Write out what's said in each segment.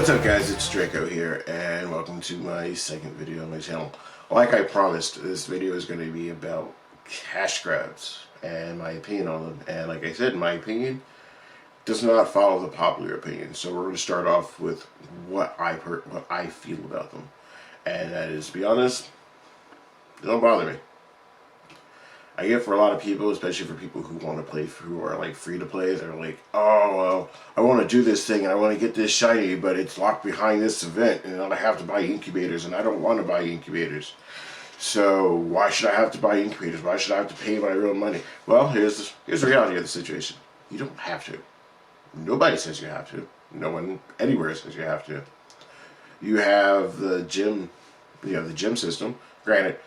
What's up guys, it's Draco here and welcome to my second video on my channel. Like I promised, this video is going to be about cash grabs and my opinion on them. And like I said, my opinion does not follow the popular opinion. So we're going to start off with what I feel about them. And that is, to be honest, they don't bother me. I get for a lot of people, especially for people who want to play, who are like free to play, they're like, oh, well, I want to do this thing and I want to get this shiny, but it's locked behind this event and I have to buy incubators and I don't want to buy incubators. So why should I have to buy incubators? Why should I have to pay my real money? Well, here's the reality of the situation. You don't have to. Nobody says you have to. No one anywhere says you have to. You have the gym, the gym system. Granted,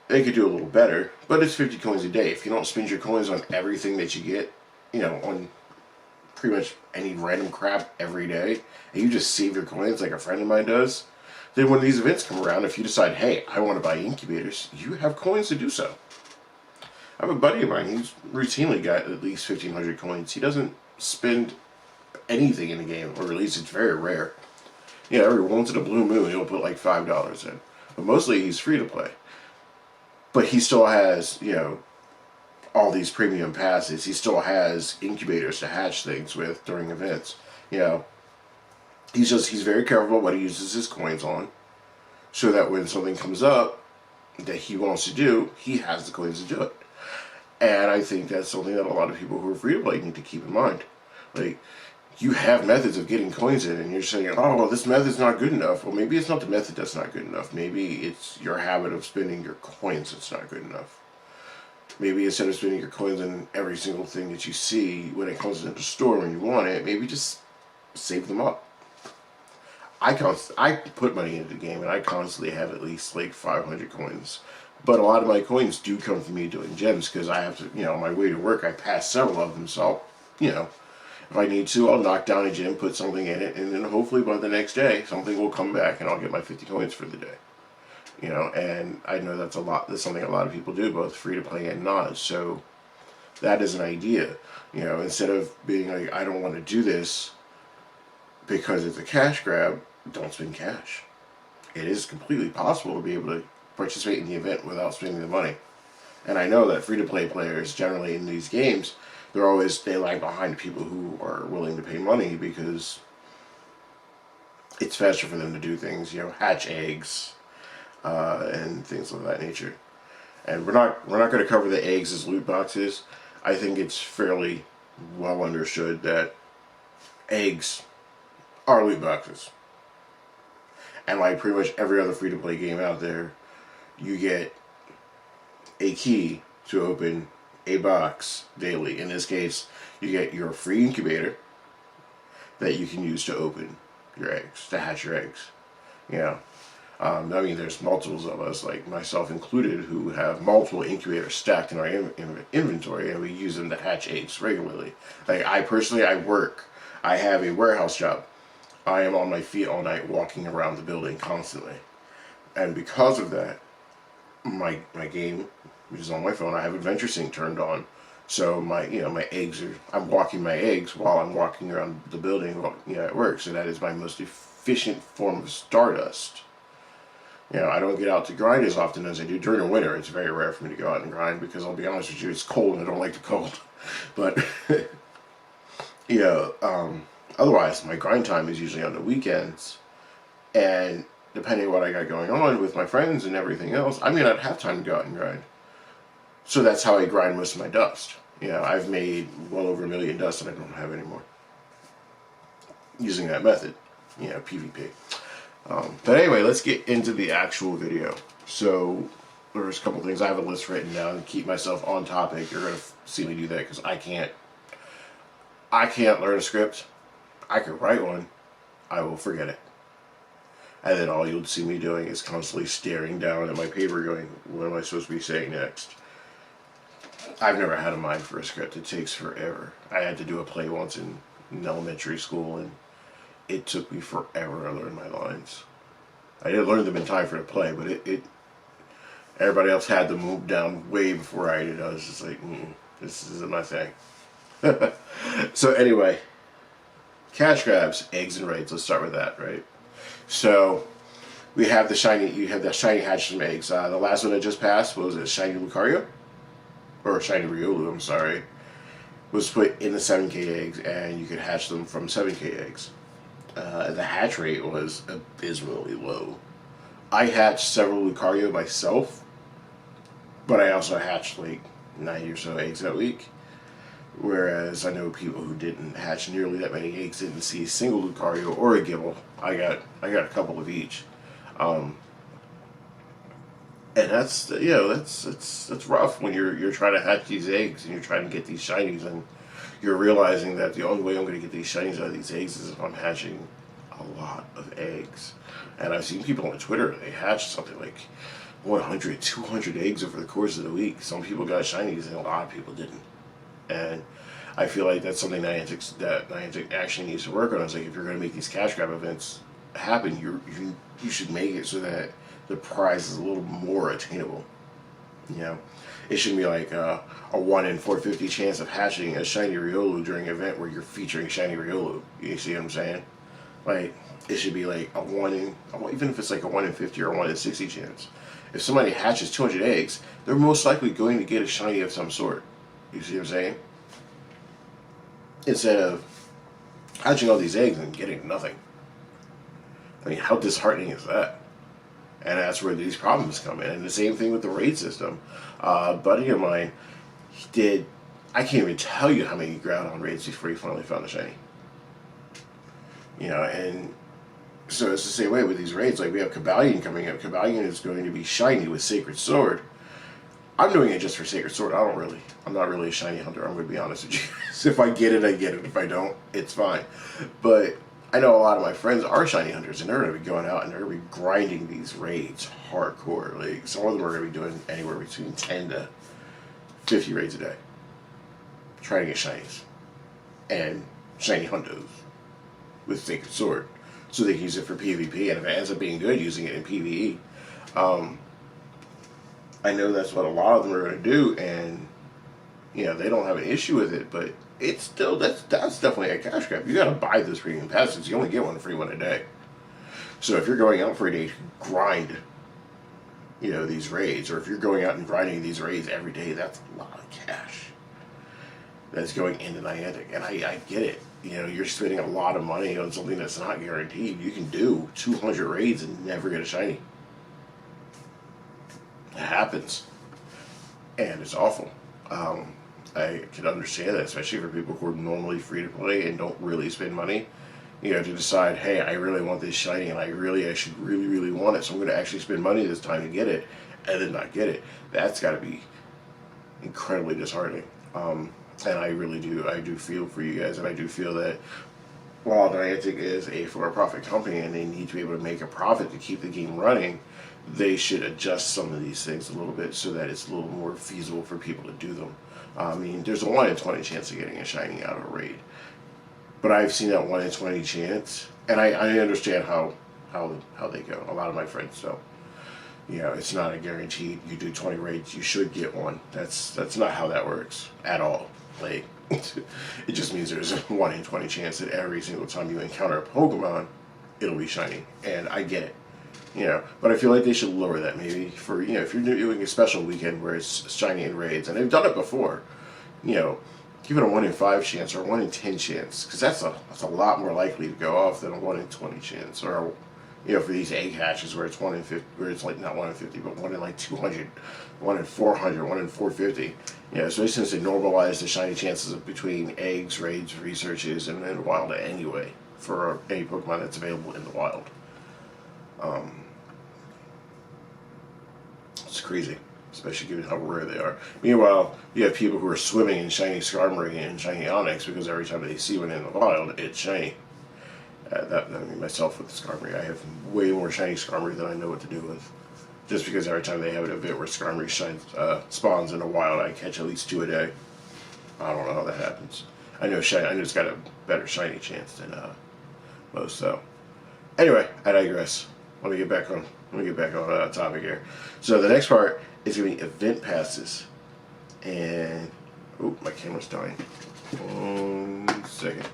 they could do a little better, but it's 50 coins a day. If you don't spend your coins on everything that you get, on pretty much any random crap every day, and you just save your coins like a friend of mine does, then when these events come around, if you decide, hey, I want to buy incubators, you have coins to do so. I have a buddy of mine, he's routinely got at least 1,500 coins. He doesn't spend anything in the game, or at least it's very rare. Every once in a blue moon, he'll put like $5 in. But mostly he's free to play. But he still has, all these premium passes. He still has incubators to hatch things with during events. He's very careful what he uses his coins on, so that when something comes up that he wants to do, he has the coins to do it. And I think that's something that a lot of people who are free to play need to keep in mind. Like, you have methods of getting coins in, and you're saying, oh, well, this method's not good enough. Well, maybe it's not the method that's not good enough. Maybe it's your habit of spending your coins that's not good enough. Maybe instead of spending your coins on every single thing that you see when it comes into the store when you want it, maybe just save them up. I put money into the game, and I constantly have at least like 500 coins. But a lot of my coins do come from me doing gems, because I have to, on my way to work, I pass several of them, so, if I need to, I'll knock down a gem, put something in it, and then hopefully by the next day, something will come back and I'll get my 50 coins for the day. And I know that's something a lot of people do, both free to play and not. So that is an idea. Instead of being like, I don't want to do this because it's a cash grab, don't spend cash. It is completely possible to be able to participate in the event without spending the money. And I know that free to play players generally in these games, they lag behind people who are willing to pay money, because it's faster for them to do things, hatch eggs, and things of that nature. And we're not going to cover the eggs as loot boxes. I think it's fairly well understood that eggs are loot boxes. And like pretty much every other free to play game out there, you get a key to open a box daily. In this case, you get your free incubator that you can use to open your eggs, to hatch your eggs. There's multiples of us, like myself included, who have multiple incubators stacked in our inventory, and we use them to hatch eggs regularly. Like I personally, I have a warehouse job. I am on my feet all night walking around the building constantly. And because of that, my game, which is on my phone, I have Adventure Sync turned on. So my eggs I'm walking my eggs while I'm walking around the building, at work. So that is my most efficient form of stardust. I don't get out to grind as often as I do during the winter. It's very rare for me to go out and grind, because I'll be honest with you, it's cold and I don't like the cold. But, otherwise, my grind time is usually on the weekends. And depending on what I got going on with my friends and everything else, I may not have time to go out and grind. So that's how I grind most of my dust. I've made well over 1 million dust that I don't have anymore, using that method, PvP. But anyway, let's get into the actual video. So there's a couple things. I have a list written down to keep myself on topic. You're going to see me do that, because I can't learn a script. I could write one. I will forget it. And then all you'll see me doing is constantly staring down at my paper going, what am I supposed to be saying next? I've never had a mind for a script. It takes forever. I had to do a play once in elementary school, and it took me forever to learn my lines. I did learn them in time for the play, but everybody else had them moved down way before I did. I was just like, this isn't my thing. So anyway, cash grabs, eggs and raids. Let's start with that, right? So we have the shiny. You have the shiny hatches from eggs. The last one that just passed, what was it? Shiny Lucario or shiny Riolu? I'm sorry. Was put in the 7K eggs, and you could hatch them from 7K eggs. The hatch rate was abysmally low. I hatched several Lucario myself, but I also hatched like 90 or so eggs that week. Whereas I know people who didn't hatch nearly that many eggs didn't see a single Lucario or a Gibble. I got a couple of each, and that's that's rough when you're trying to hatch these eggs and you're trying to get these shinies, and you're realizing that the only way I'm going to get these shinies out of these eggs is if I'm hatching a lot of eggs. And I've seen people on Twitter, they hatched something like 100, 200 eggs over the course of the week. Some people got shinies and a lot of people didn't. And I feel like that's something Niantic actually needs to work on. It's like, if you're going to make these cash grab events happen, you should make it so that the prize is a little more attainable. You know, it shouldn't be like a 1 in 450 chance of hatching a shiny Riolu during an event where you're featuring shiny Riolu. You see what I'm saying? Like, it should be like even if it's like a 1 in 50 or a 1 in 60 chance. If somebody hatches 200 eggs, they're most likely going to get a shiny of some sort. You see what I'm saying? Instead of hatching all these eggs and getting nothing. I mean, how disheartening is that? And that's where these problems come in. And the same thing with the raid system. A buddy of mine, I can't even tell you how many Groudon raids before he finally found a shiny. You know, and so it's the same way with these raids. Like, we have Cobalion coming up. Cobalion is going to be shiny with Sacred Sword. I'm doing it just for Sacred Sword. I'm not really a shiny hunter, I'm going to be honest with you. So if I get it, I get it. If I don't, it's fine. But I know a lot of my friends are shiny hunters, and they're going to be going out and they're going to be grinding these raids hardcore. Like, some of them are going to be doing anywhere between 10 to 50 raids a day, trying to get shinies and shiny huntos with Sacred Sword, so they can use it for PvP, and if it ends up being good, using it in PvE. I know that's what a lot of them are going to do, and you know, they don't have an issue with it, but it's still, that's definitely a cash grab. You got to buy those premium passes. You only get one free one a day. So if you're going out for a day to grind, you know, these raids, or if you're going out and grinding these raids every day, that's a lot of cash that's going into Niantic. And I get it. You know, you're spending a lot of money on something that's not guaranteed. You can do 200 raids and never get a shiny. It happens. And it's awful. I can understand that, especially for people who are normally free to play and don't really spend money. You know, to decide, hey, I really want this shiny, and I should really want it, so I'm going to actually spend money this time to get it, and then not get it. That's got to be incredibly disheartening. And I do feel for you guys, and I do feel that while Niantic is a for-profit company and they need to be able to make a profit to keep the game running, they should adjust some of these things a little bit so that it's a little more feasible for people to do them. I mean, there's a 1 in 20 chance of getting a shiny out of a raid, but I've seen that 1 in 20 chance, and I understand how they go. A lot of my friends don't. You know, it's not a guaranteed. You do 20 raids, you should get one. That's not how that works at all. Like, it just means there's a 1 in 20 chance that every single time you encounter a Pokemon, it'll be shiny. And I get it. You know, but I feel like they should lower that maybe for, you know, if you're doing a special weekend where it's shiny in raids, and they've done it before, you know, give it a 1 in 5 chance or a 1 in 10 chance, because that's a lot more likely to go off than a 1 in 20 chance, or, you know, for these egg hatches where it's 1 in 50, where it's like not 1 in 50, but 1 in like 200, 1 in 400, 1 in 450. You know, especially since they normalize the shiny chances of between eggs, raids, researches, and then wild anyway for any Pokemon that's available in the wild. It's crazy, especially given how rare they are. Meanwhile, you have people who are swimming in shiny Skarmory and shiny Onyx because every time they see one in the wild, it's shiny. I mean, myself with the Skarmory, I have way more shiny Skarmory than I know what to do with. Just because every time they have an event where Skarmory spawns in the wild, I catch at least 2 a day. I don't know how that happens. I know it's got a better shiny chance than most. So, anyway, I digress. Let me get back on topic here. So the next part is going to be event passes, and oh, my camera's dying. 1 second.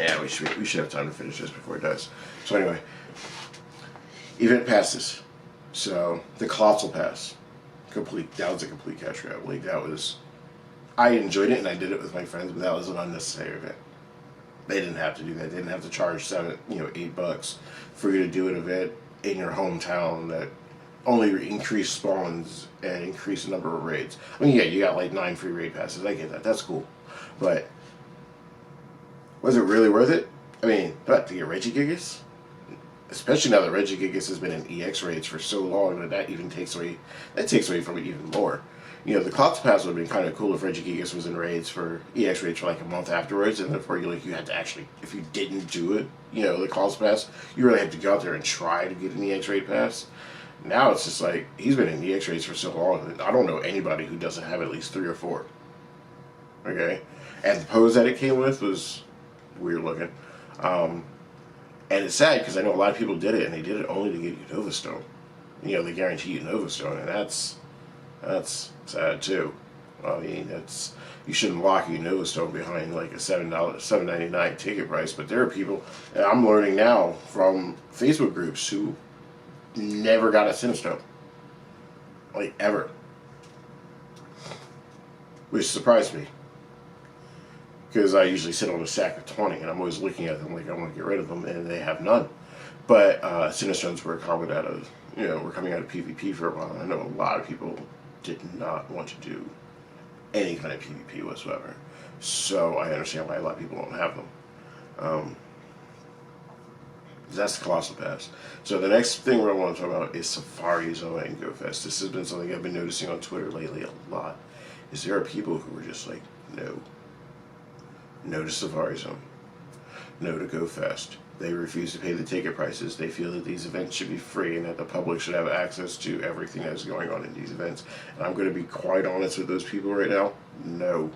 Yeah, we should have time to finish this before it does. So anyway, event passes. So the colossal pass, complete. That was a complete cash grab. Like that was, I enjoyed it and I did it with my friends, but that was an unnecessary event. They didn't have to do that. They didn't have to charge $8 for you to do an event in your hometown that only increased spawns and increased the number of raids. I mean, yeah, you got like 9 free raid passes. I get that. That's cool, but was it really worth it? I mean, what, to get Regigigas? Especially now that Regigigas has been in EX raids for so long that takes away from it even more. The Clots Pass would have been kind of cool if Regigigas was in raids for EX raids for like a month afterwards, and therefore you had to actually, if you didn't do it, the Clots Pass, you really had to go out there and try to get an EX raid pass. Now it's just like, he's been in EX raids for so long, I don't know anybody who doesn't have at least 3 or 4. Okay? And the pose that it came with was weird looking. And it's sad because I know a lot of people did it, and they did it only to get you Nova Stone. They guarantee you Nova Stone, and that's sad too. I mean, you shouldn't lock your Nova Stone behind like a $7.99 ticket price. But there are people, and I'm learning now from Facebook groups, who never got a Cinestone, like ever, which surprised me. Because I usually sit on a stack of 20, and I'm always looking at them like I want to get rid of them, and they have none. But Cinestones were coming out of PvP for a while. I know a lot of people did not want to do any kind of PvP whatsoever. So I understand why a lot of people don't have them. That's the Colossal Pass. So the next thing I want to talk about is Safari Zone and GoFest. This has been something I've been noticing on Twitter lately a lot. Is there are people who are just like, no. No to Safari Zone. No to GoFest. They refuse to pay the ticket prices. They feel that these events should be free and that the public should have access to everything that's going on in these events. And I'm going to be quite honest with those people right now. No.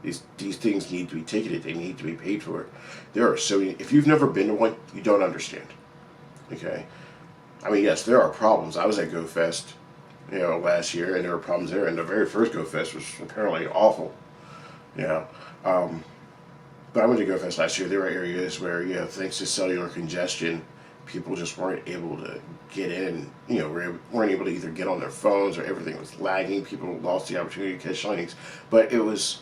These things need to be ticketed. They need to be paid for. There are so many. If you've never been to one, you don't understand. Okay? I mean, yes, there are problems. I was at GoFest, last year, and there were problems there. And the very first GoFest was apparently awful. But I went to GoFest last year. There were areas where, thanks to cellular congestion, people just weren't able to get in. Weren't able to either get on their phones, or everything was lagging. People lost the opportunity to catch shinings. But it was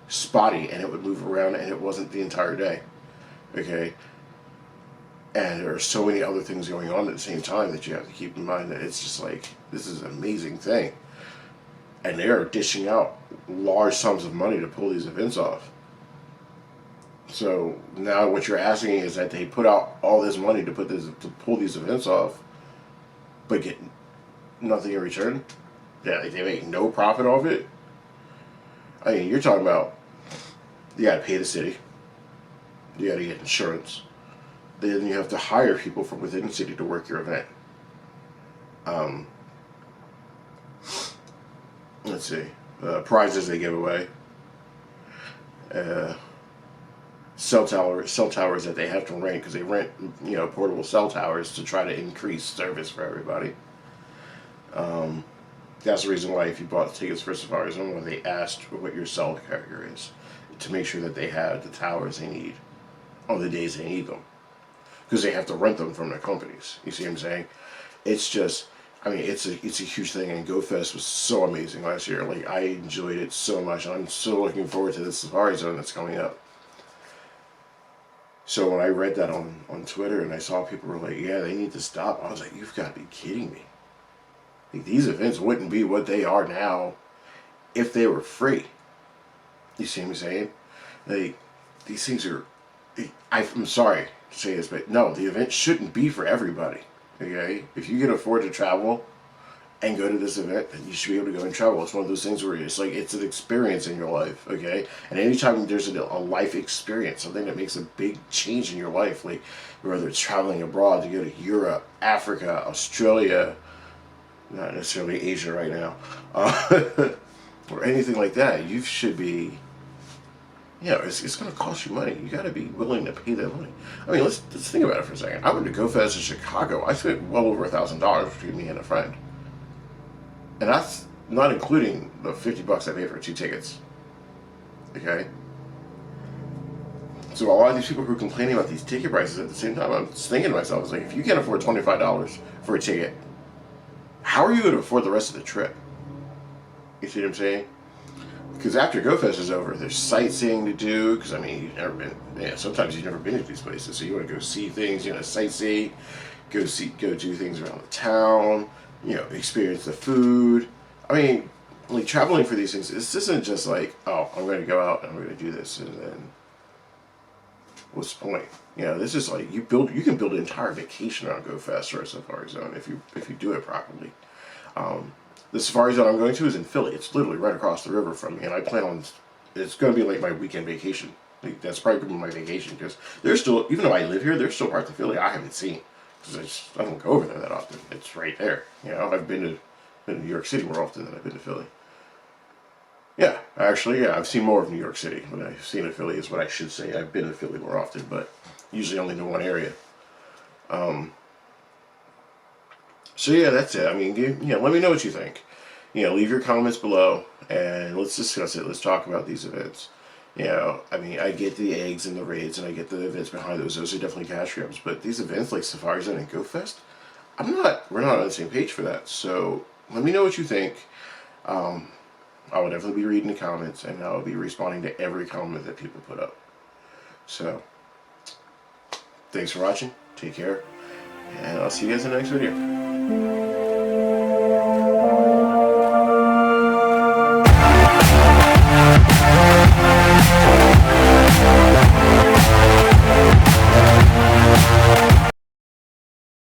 spotty, and it would move around, and it wasn't the entire day. Okay? And there are so many other things going on at the same time that you have to keep in mind that it's just like, this is an amazing thing. And they're dishing out large sums of money to pull these events off. So now what you're asking is that they put out all this money to pull these events off, but get nothing in return. Yeah, they make no profit off it. I mean, you're talking about, you got to pay the city, you got to get insurance, then you have to hire people from within the city to work your event. Let's see, prizes they give away, cell towers that they have to rent, because they rent portable cell towers to try to increase service for everybody. That's the reason why, if you bought tickets for Safari Zone, they asked what your cell carrier is, to make sure that they have the towers they need on the days they need them, because they have to rent them from their companies. You see what I'm saying? It's just, I mean, it's a huge thing, and GoFest was so amazing last year. Like, I enjoyed it so much, and I'm so looking forward to the Safari Zone that's coming up. So when I read that on Twitter, and I saw people were like, yeah, they need to stop, I was like, you've got to be kidding me. Like, these events wouldn't be what they are now if they were free. You see what I'm saying? Like, these things are, I'm sorry to say this, but no, the event shouldn't be for everybody. Okay? If you can afford to travel and go to this event, then you should be able to go and travel. It's one of those things where it's like, it's an experience in your life, okay? And anytime there's a life experience, something that makes a big change in your life, like whether it's traveling abroad to go to Europe, Africa, Australia, not necessarily Asia right now, or anything like that, you should be, it's going to cost you money. You got to be willing to pay that money. I mean, let's think about it for a second. I went to GoFest in Chicago. I spent well over $1,000 between me and a friend. And that's not including the $50 I paid for 2 tickets. Okay? So a lot of these people who are complaining about these ticket prices at the same time, I'm thinking to myself, it's like, if you can't afford $25 for a ticket, how are you going to afford the rest of the trip? You see what I'm saying? Because after GoFest is over, there's sightseeing to do. Because I mean, you've never been. Yeah, sometimes you've never been to these places, so you want to go see things. You know, sightsee, go do things around the town. You know, experience the food. I mean, like traveling for these things, this isn't just like, oh, I'm going to go out and I'm going to do this, and then what's the point? You know, this is like you can build an entire vacation on GoFest or a Safari Zone if you do it properly. The Safari Zone I'm going to is in Philly. It's literally right across the river from me, and I plan on it's going to be like my weekend vacation. Like, that's probably going to be my vacation because there's still, even though I live here, there's still parts of Philly I haven't seen because I don't go over there that often. It's right there. You know, I've been to New York City more often than I've been to Philly. Yeah, actually, yeah, I've seen more of New York City. What I've seen in Philly is what I should say. I've been to Philly more often, but usually only to one area. So yeah, that's it. I mean, let me know what you think. You know, leave your comments below and let's discuss it. Let's talk about these events. You know, I mean, I get the eggs and the raids and I get the events behind those. Those are definitely cash grabs. But these events like Safari Zone and GoFest, we're not on the same page for that. So let me know what you think. I will definitely be reading the comments and I will be responding to every comment that people put up. So, thanks for watching. Take care. And I'll see you guys in the next video.